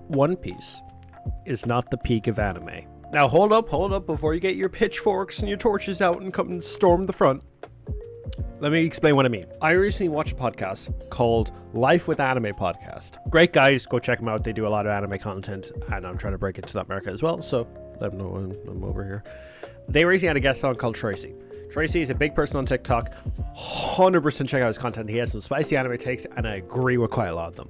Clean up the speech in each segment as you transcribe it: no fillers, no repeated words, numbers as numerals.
One Piece is not the peak of anime. Now hold up before you get your pitchforks and your torches out and come and storm the front. Let me explain what I mean. I recently watched a podcast called Life with Anime Podcast. Great guys, go check them out. They do a lot of anime content, and I'm trying to break into that market as well, so let them know when I'm over here. They recently had a guest on called Tracy. Tracy is a big person on TikTok. 100% check out his content. He has some spicy anime takes, and I agree with quite a lot of them.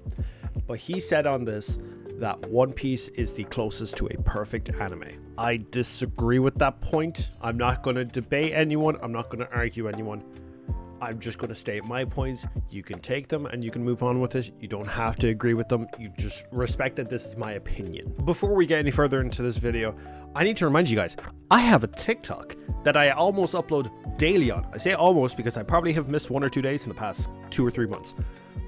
But he said on this that One Piece is the closest to a perfect anime. I disagree with that point. I'm not going to debate anyone. I'm not going to argue anyone. I'm just going to state my points. You can take them and you can move on with it. You don't have to agree with them. You just respect that this is my opinion. Before we get any further into this video, I need to remind you guys, I have a TikTok that I almost upload daily on. I say almost because I probably have missed 1 or 2 days in the past 2 or 3 months.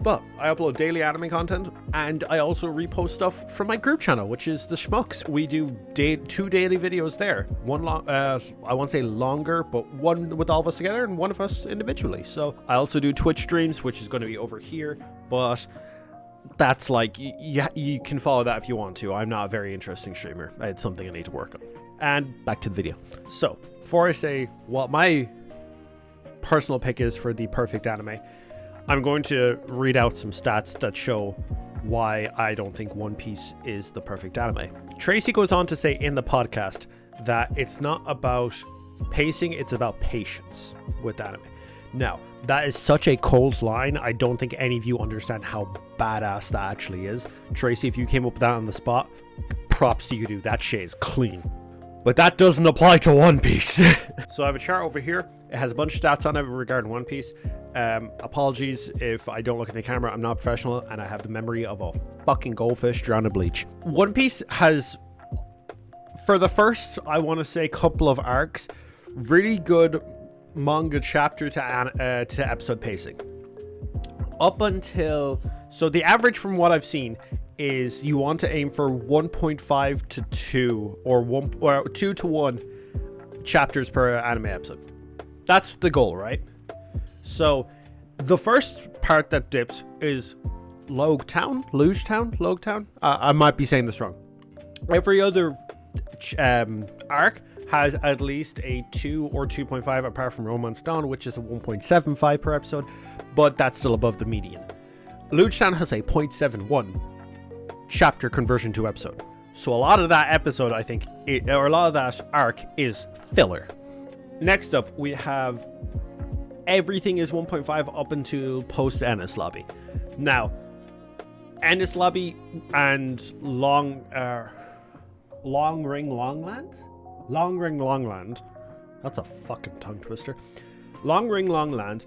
But I upload daily anime content, and I also repost stuff from my group channel, which is the Schmucks. We do 2 daily videos there. One long, I won't say longer, but one with all of us together and one of us individually. So I also do Twitch streams, which is going to be over here, but that's like, you can follow that if you want to. I'm not a very interesting streamer. It's something I need to work on. And back to the video. So before I say what my personal pick is for the perfect anime, I'm going to read out some stats that show why I don't think One Piece is the perfect anime. Tracy goes on to say in the podcast that it's not about pacing, it's about patience with anime. Now, that is such a cold line. I don't think any of you understand how badass that actually is. Tracy, if you came up with that on the spot, props to you, dude. That shit is clean. But that doesn't apply to One Piece. So I have a chart over here. It has a bunch of stats on it regarding One Piece. Apologies if I don't look at the camera. I'm not professional, and I have the memory of a fucking goldfish drowned in bleach. One Piece has, for the first, I want to say, couple of arcs, really good manga chapter to episode pacing. Up until, so the average from what I've seen is you want to aim for 1.5 to 2 or 2 to 1 chapters per anime episode. That's the goal, right? So the first part that dips is Logetown. I might be saying this wrong. Every other arc has at least a 2 or 2.5, apart from Romance Dawn, which is a 1.75 per episode, but that's still above the median. Logetown has a 0.71 chapter conversion to episode. So a lot of that episode, I think, or a lot of that arc is filler. Next up, we have everything is 1.5 up until post Enies Lobby. Now, Enies Lobby and Long Ring Longland. That's a fucking tongue twister. Long Ring Longland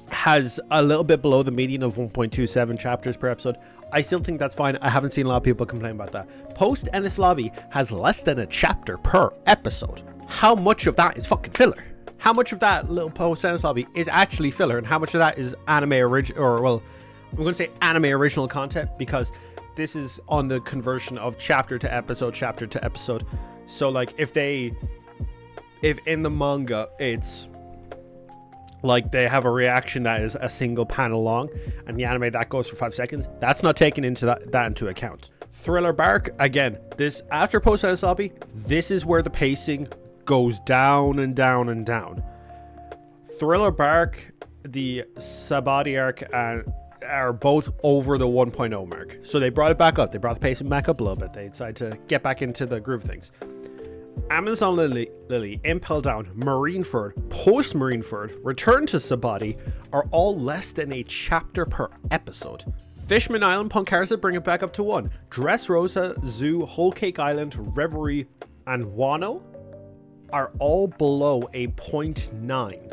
has a little bit below the median of 1.27 chapters per episode. I still think that's fine. I haven't seen a lot of people complain about that. Post Enies Lobby has less than a chapter per episode. How much of that is fucking filler? How much of that little post Enies Lobby is actually filler, and how much of that is anime original, or well, I'm going to say anime original content, because this is on the conversion of chapter to episode. So like if in the manga it's like they have a reaction that is a single panel long, and the anime that goes for 5 seconds, that's not taken into that into account. Thriller Bark, again, this after post Enies Lobby, this is where the pacing goes down and down and down. Thriller Bark, the Sabaody arc, are both over the 1.0 mark. So they brought it back up. They brought the pacing back up a little bit. They decided to get back into the groove of things. Amazon Lily, Impel Down, Marineford, Post Marineford, Return to Sabaody are all less than a chapter per episode. Fishman Island, Punk Harissa bring it back up to 1. Dressrosa, Zoo, Whole Cake Island, Reverie, and Wano are all below a 0.9.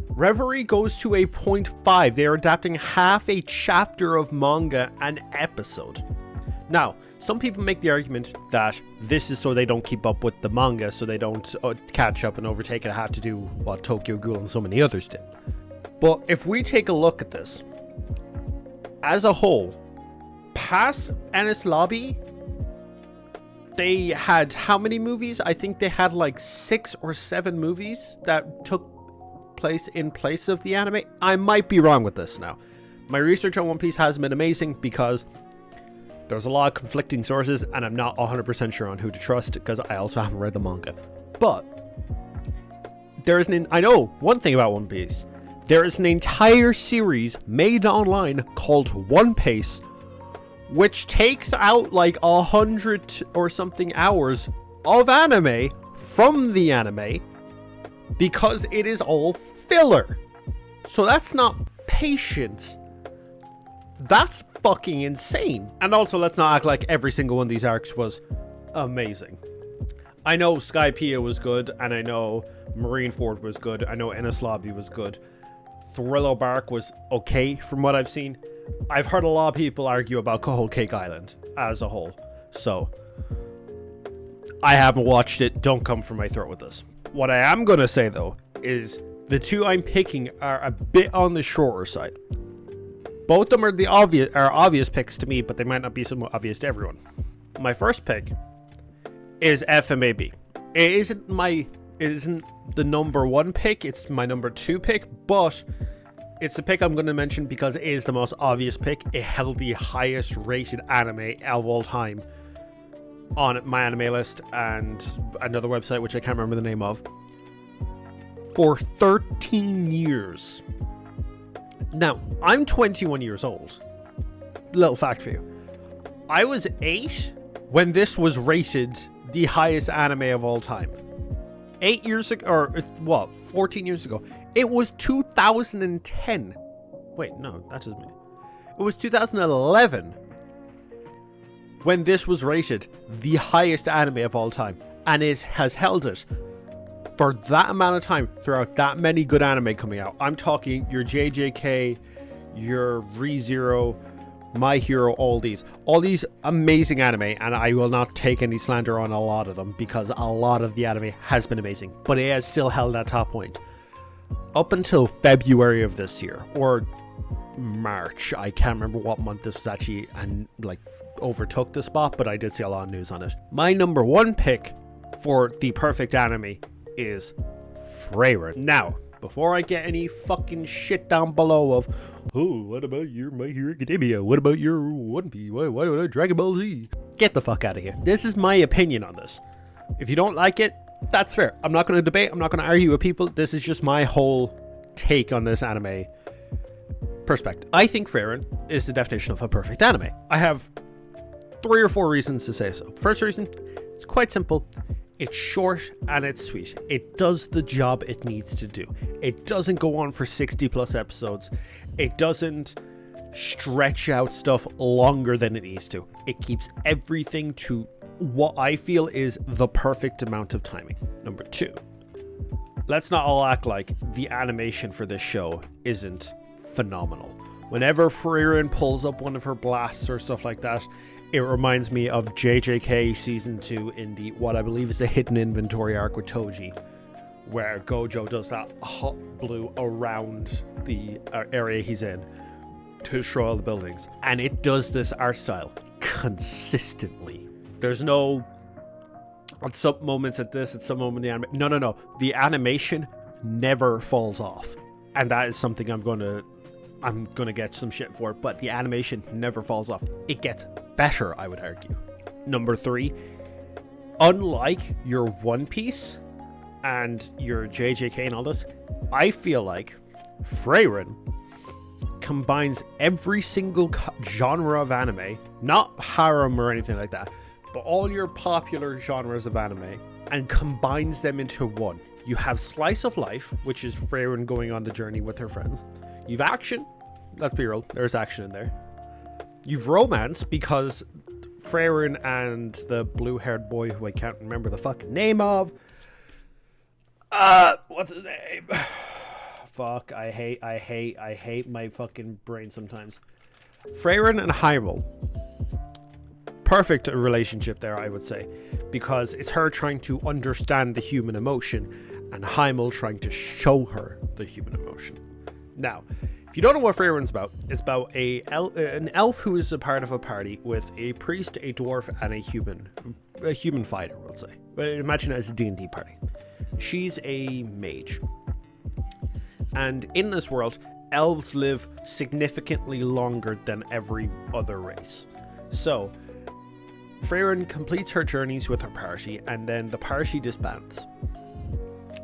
Reverie goes to a 0.5. They are adapting half a chapter of manga an episode. Now, some people make the argument that this is so they don't keep up with the manga, so they don't catch up and overtake it, have to do what Tokyo Ghoul and so many others did. But if we take a look at this, as a whole, past Enies Lobby, they had how many movies? I think they had like 6 or 7 movies that took place in place of the anime. I might be wrong with this now. My research on One Piece has been amazing because There's a lot of conflicting sources, and I'm not 100% sure on who to trust because I also haven't read the manga. But I know one thing about One Piece. There is an entire series made online called One Piece, which takes out like 100 or something hours of anime from the anime because it is all filler. So that's not patience. That's fucking insane. And also, let's not act like every single one of these arcs was amazing. I know Skypiea was good, and I know Marineford was good. I know Enies Lobby was good. Thrillo Bark was okay from what I've seen. I've heard a lot of people argue about Whole Cake Island as a whole. So, I haven't watched it. Don't come for my throat with this. What I am going to say, though, is the two I'm picking are a bit on the shorter side. Both of them are obvious picks to me, but they might not be so obvious to everyone. My first pick is FMAB. It isn't the number one pick, it's my number two pick, but it's the pick I'm going to mention because it is the most obvious pick. It held the highest rated anime of all time on my anime list and another website which I can't remember the name of for 13 years. Now, I'm 21 years old. Little fact for you. I was 8 when this was rated the highest anime of all time. 8 years ago, or what, 14 years ago. It was 2010. Wait, no, that doesn't mean. It was 2011 when this was rated the highest anime of all time. And it has held it for that amount of time throughout that many good anime coming out. I'm talking your JJK, your ReZero, My Hero, all these amazing anime, and I will not take any slander on a lot of them because a lot of the anime has been amazing, but it has still held that top point up until February of this year, or March. I can't remember what month this was actually, and like overtook the spot, but I did see a lot of news on it. My number one pick for the perfect anime is Frieren. Now, before I get any fucking shit down below of, oh, what about your My Hero Academia? What about your One Piece? What about Dragon Ball Z? Get the fuck out of here. This is my opinion on this. If you don't like it, that's fair. I'm not going to debate. I'm not going to argue with people. This is just my whole take on this anime perspective. I think Frieren is the definition of a perfect anime. I have 3 or 4 reasons to say so. First reason, it's quite simple. It's short and it's sweet. It does the job it needs to do. It doesn't go on for 60 plus episodes. It doesn't stretch out stuff longer than it needs to. It keeps everything to what I feel is the perfect amount of timing. Number 2, let's not all act like the animation for this show isn't phenomenal. Whenever Frieren pulls up one of her blasts or stuff like that, it reminds me of JJK Season 2 in the, what I believe is the Hidden Inventory arc with Toji, where Gojo does that hot blue around the area he's in to destroy all the buildings. And it does this art style consistently. There's no, at some moments at this, at some moment the anime. No. The animation never falls off. And that is something I'm gonna get some shit for, but the animation never falls off. It gets better, I would argue. Number 3, unlike your One Piece and your JJK and all this, I feel like Frieren combines every single genre of anime, not harem or anything like that, but all your popular genres of anime, and combines them into one. You have slice of life, which is Frieren going on the journey with her friends. You've action. Let's be real, there's action in there. You've romance, because Frieren and the blue-haired boy, who I can't remember the fucking name of. What's his name? Fuck, I hate my fucking brain sometimes. Frieren and Heimel. Perfect relationship there, I would say, because it's her trying to understand the human emotion, and Heimel trying to show her the human emotion. Now, if you don't know what Frieren's about, it's about an elf who is a part of a party with a priest, a dwarf, and a human fighter, we'll say. But imagine it as a D&D party. She's a mage. And in this world, elves live significantly longer than every other race. So Freyrin completes her journeys with her party, and then the party disbands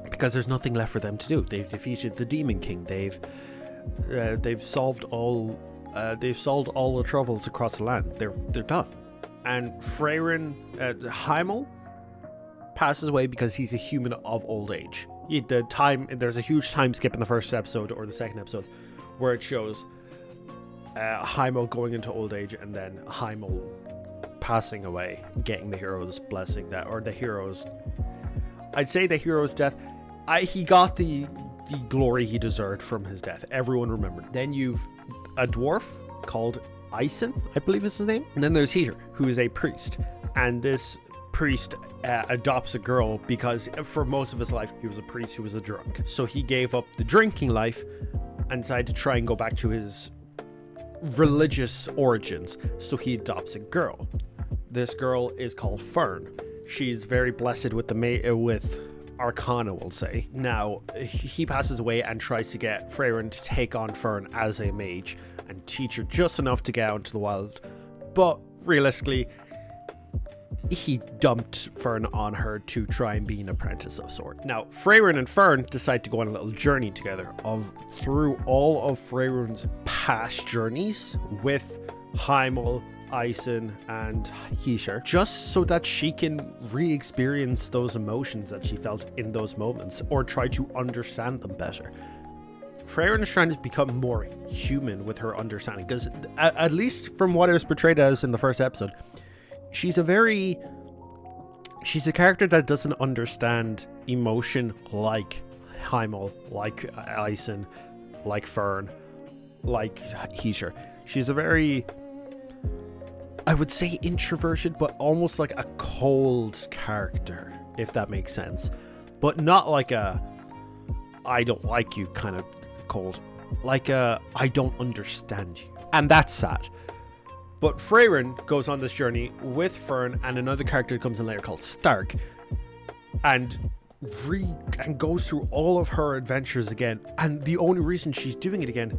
because there's nothing left for them to do. They've defeated the Demon King. They've solved all the troubles across the land. They're done. And Freyrin, Heimel, passes away because he's a human of old age. There's a huge time skip in the first episode or the second episode where it shows Heimel going into old age and then Heimel passing away, getting the hero's blessing, I'd say the hero's death. He got the glory he deserved from his death. Everyone remembered. Then you've a dwarf called Ison, I believe is his name. And then there's Heater, who is a priest. And this priest adopts a girl because for most of his life, he was a priest who was a drunk. So he gave up the drinking life and decided to try and go back to his religious origins. So he adopts a girl. This girl is called Fern. She's very blessed with with Arcana, we'll say. Now, he passes away and tries to get Freyrin to take on Fern as a mage and teach her just enough to get out into the wild. But realistically, he dumped Fern on her to try and be an apprentice of sort. Now, Freyrin and Fern decide to go on a little journey together through all of Freyrin's past journeys with Heimel, Ison, and Heater, just so that she can re-experience those emotions that she felt in those moments, or try to understand them better. Freyrin is trying to become more human with her understanding, because at least from what it was portrayed as in the first episode, she's a character that doesn't understand emotion like Heimel, like Ison, like Fern, like Heater. She's a very, I would say, introverted, but almost like a cold character, if that makes sense. But not like a I don't like you kind of cold, like a I don't understand you. And that's sad. But Freyrin goes on this journey with Fern and another character comes in later called Stark, and goes through all of her adventures again. And the only reason she's doing it again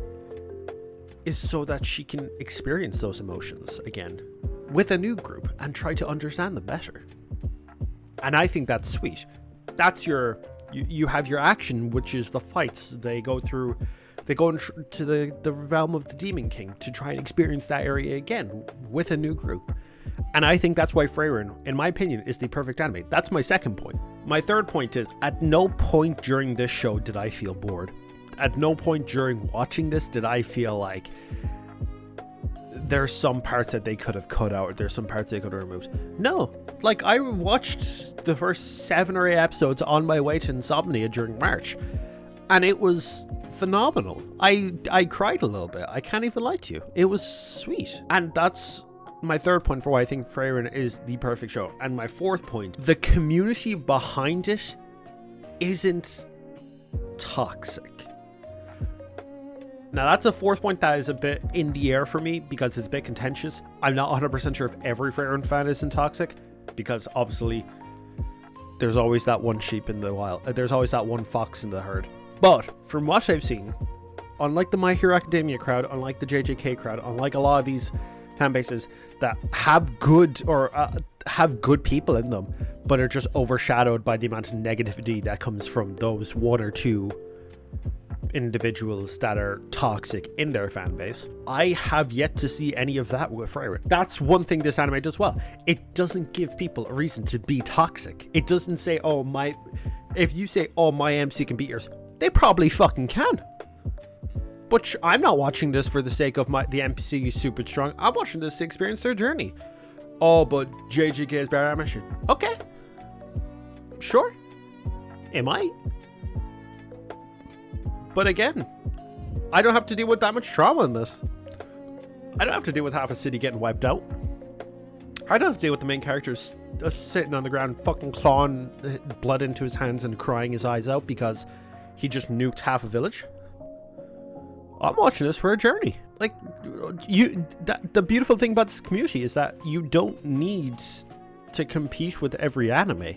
is so that she can experience those emotions again with a new group and try to understand them better. And I think that's sweet. That's you have your action, which is the fights. They go into the realm of the Demon King to try and experience that area again with a new group. And I think that's why Freyrin, in my opinion, is the perfect anime. That's my second point. My third point is, at no point during this show did I feel bored. At no point during watching this did I feel like there's some parts that they could have cut out, or there's some parts they could have removed. No, like I watched the first 7 or 8 episodes on my way to Insomnia during March, and it was phenomenal. I cried a little bit. I can't even lie to you. It was sweet. And that's my third point for why I think Freyrin is the perfect show. And my fourth point, the community behind it isn't toxic. Now that's a fourth point that is a bit in the air for me because it's a bit contentious. I'm not 100% sure if every Freyrin fan isn't toxic, because obviously there's always that one sheep in the wild. There's always that one fox in the herd. But from what I've seen, unlike the My Hero Academia crowd, unlike the JJK crowd, unlike a lot of these fan bases that have good people in them, but are just overshadowed by the amount of negativity that comes from those 1 or 2 individuals that are toxic in their fan base, I have yet to see any of that with Freyrin. That's one thing this anime does well. It doesn't give people a reason to be toxic. It doesn't say, if you say, my MC can beat yours, they probably fucking can. But I'm not watching this for the sake of the NPC is super strong. I'm watching this to experience their journey. Oh, but JJK is better at my shit. Okay. Sure. Am I? But again, I don't have to deal with that much trauma in this. I don't have to deal with half a city getting wiped out. I don't have to deal with the main characters sitting on the ground fucking clawing blood into his hands and crying his eyes out because he just nuked half a village. I'm watching this for a journey. Like, the beautiful thing about this community is that you don't need to compete with every anime.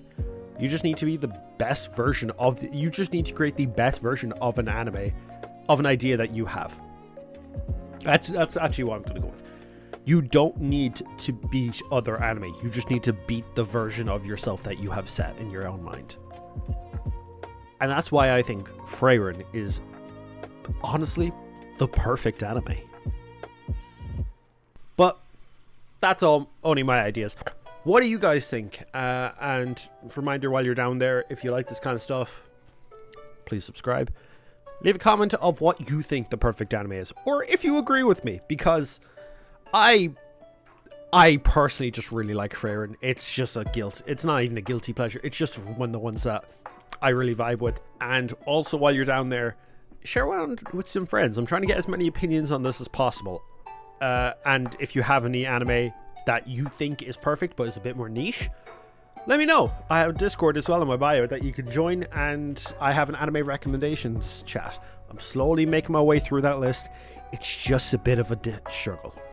You just need to be the best version of you just need to create the best version of an anime, of an idea that you have. That's actually what I'm going to go with. You don't need to beat other anime. You just need to beat the version of yourself that you have set in your own mind. And that's why I think Frieren is honestly the perfect anime. But that's only my ideas. What do you guys think? And reminder, while you're down there, if you like this kind of stuff, please subscribe. Leave a comment of what you think the perfect anime is, or if you agree with me, because I personally just really like Frieren. It's just it's not even a guilty pleasure. It's just one of the ones that I really vibe with. And also, while you're down there, share around with some friends. I'm trying to get as many opinions on this as possible. And if you have any anime that you think is perfect but is a bit more niche, let me know. I have Discord as well in my bio that you can join, and I have an anime recommendations chat. I'm slowly making my way through that list. It's just a bit of a struggle.